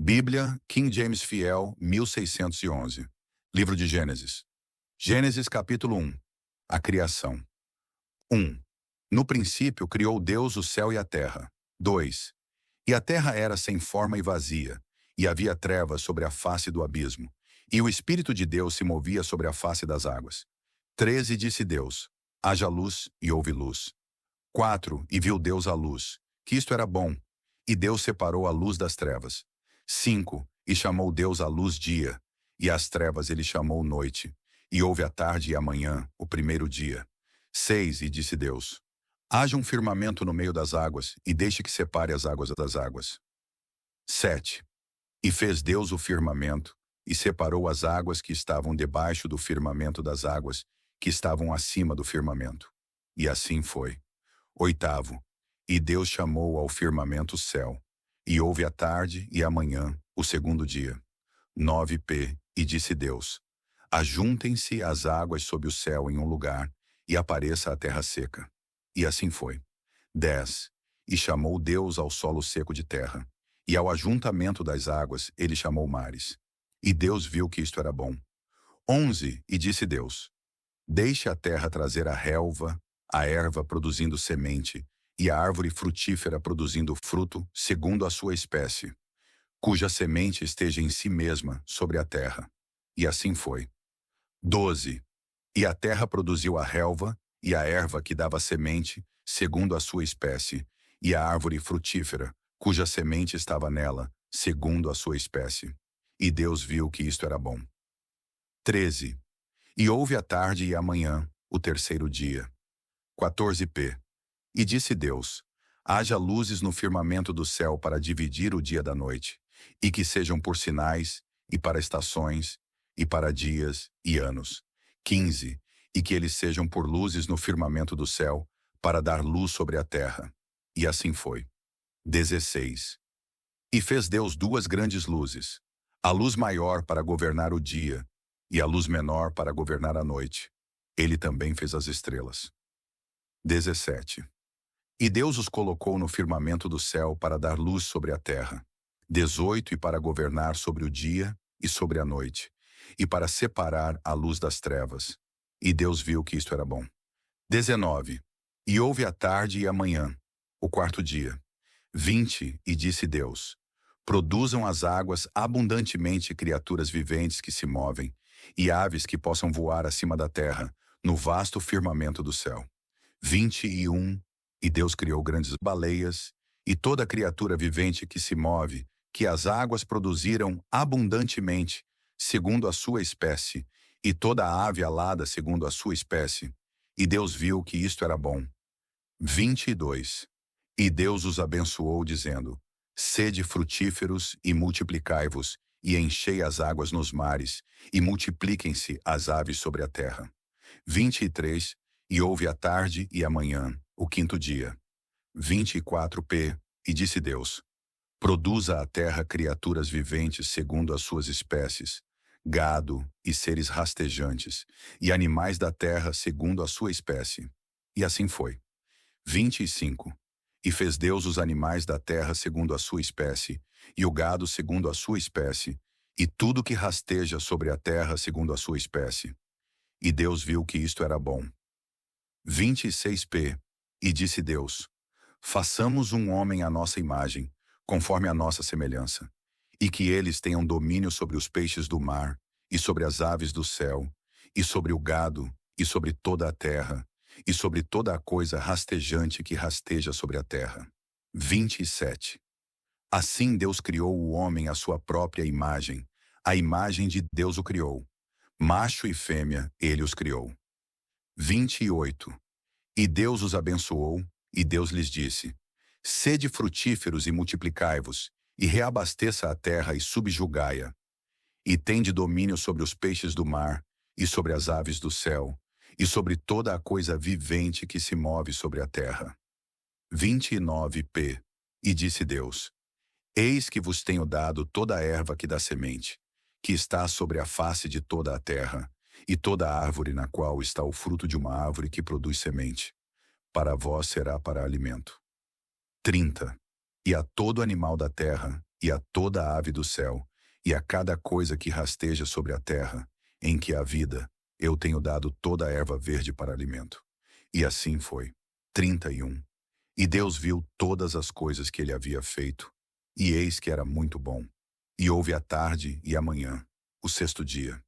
Bíblia, King James Fiel, 1611. Livro de Gênesis. Gênesis capítulo 1. A criação. 1. No princípio criou Deus o céu e a terra. 2. E a terra era sem forma e vazia, e havia trevas sobre a face do abismo, e o Espírito de Deus se movia sobre a face das águas. 3. E disse Deus: haja luz, e houve luz. 4. E viu Deus a luz, que isto era bom, e Deus separou a luz das trevas. 5. E chamou Deus a luz dia, e às trevas ele chamou noite, e houve a tarde e a manhã, o primeiro dia. 6. E disse Deus: haja um firmamento no meio das águas, e deixe que separe as águas das águas. 7. E fez Deus o firmamento, e separou as águas que estavam debaixo do firmamento das águas que estavam acima do firmamento. E assim foi. 8. E Deus chamou ao firmamento céu, e houve a tarde e a manhã, o segundo dia. 9. E disse Deus: ajuntem-se as águas sob o céu em um lugar, e apareça a terra seca. E assim foi. 10. E chamou Deus ao solo seco de terra, e ao ajuntamento das águas ele chamou mares. E Deus viu que isto era bom. 11. E disse Deus: deixe a terra trazer a relva, a erva produzindo semente, e a árvore frutífera produzindo fruto, segundo a sua espécie, cuja semente esteja em si mesma sobre a terra. E assim foi. 12. E a terra produziu a relva, e a erva que dava semente, segundo a sua espécie, e a árvore frutífera, cuja semente estava nela, segundo a sua espécie. E Deus viu que isto era bom. 13. E houve a tarde e a manhã, o terceiro dia. 14. E disse Deus: haja luzes no firmamento do céu para dividir o dia da noite, e que sejam por sinais, e para estações, e para dias e anos. 15. E que eles sejam por luzes no firmamento do céu, para dar luz sobre a terra. E assim foi. 16. E fez Deus duas grandes luzes, a luz maior para governar o dia, e a luz menor para governar a noite. Ele também fez as estrelas. 17. E Deus os colocou no firmamento do céu para dar luz sobre a terra. 18. E para governar sobre o dia e sobre a noite, e para separar a luz das trevas. E Deus viu que isto era bom. 19. E houve a tarde e a manhã, o quarto dia. 20. E disse Deus: produzam as águas abundantemente criaturas viventes que se movem, e aves que possam voar acima da terra, no vasto firmamento do céu. 21. E Deus criou grandes baleias, e toda criatura vivente que se move, que as águas produziram abundantemente, segundo a sua espécie, e toda ave alada segundo a sua espécie. E Deus viu que isto era bom. 22. E Deus os abençoou, dizendo: sede frutíferos e multiplicai-vos, e enchei as águas nos mares, e multipliquem-se as aves sobre a terra. 23. E houve a tarde e a manhã, o quinto dia. 24. E disse Deus: produza a terra criaturas viventes segundo as suas espécies, gado e seres rastejantes, e animais da terra segundo a sua espécie. E assim foi. 25. E fez Deus os animais da terra segundo a sua espécie, e o gado segundo a sua espécie, e tudo que rasteja sobre a terra segundo a sua espécie. E Deus viu que isto era bom. 26. E disse Deus: façamos um homem à nossa imagem, conforme a nossa semelhança, e que eles tenham domínio sobre os peixes do mar, e sobre as aves do céu, e sobre o gado, e sobre toda a terra, e sobre toda a coisa rastejante que rasteja sobre a terra. 27. Assim Deus criou o homem à sua própria imagem, a imagem de Deus o criou. Macho e fêmea ele os criou. 28. E Deus os abençoou, e Deus lhes disse: sede frutíferos e multiplicai-vos, e reabasteça a terra e subjugai-a. E tende domínio sobre os peixes do mar, e sobre as aves do céu, e sobre toda a coisa vivente que se move sobre a terra. 29. E disse Deus: eis que vos tenho dado toda a erva que dá semente, que está sobre a face de toda a terra, e toda a árvore na qual está o fruto de uma árvore que produz semente. Para vós será para alimento. 30. E a todo animal da terra, e a toda a ave do céu, e a cada coisa que rasteja sobre a terra, em que há vida, eu tenho dado toda a erva verde para alimento. E assim foi. 31. E Deus viu todas as coisas que ele havia feito, e eis que era muito bom. E houve a tarde e a manhã, o sexto dia.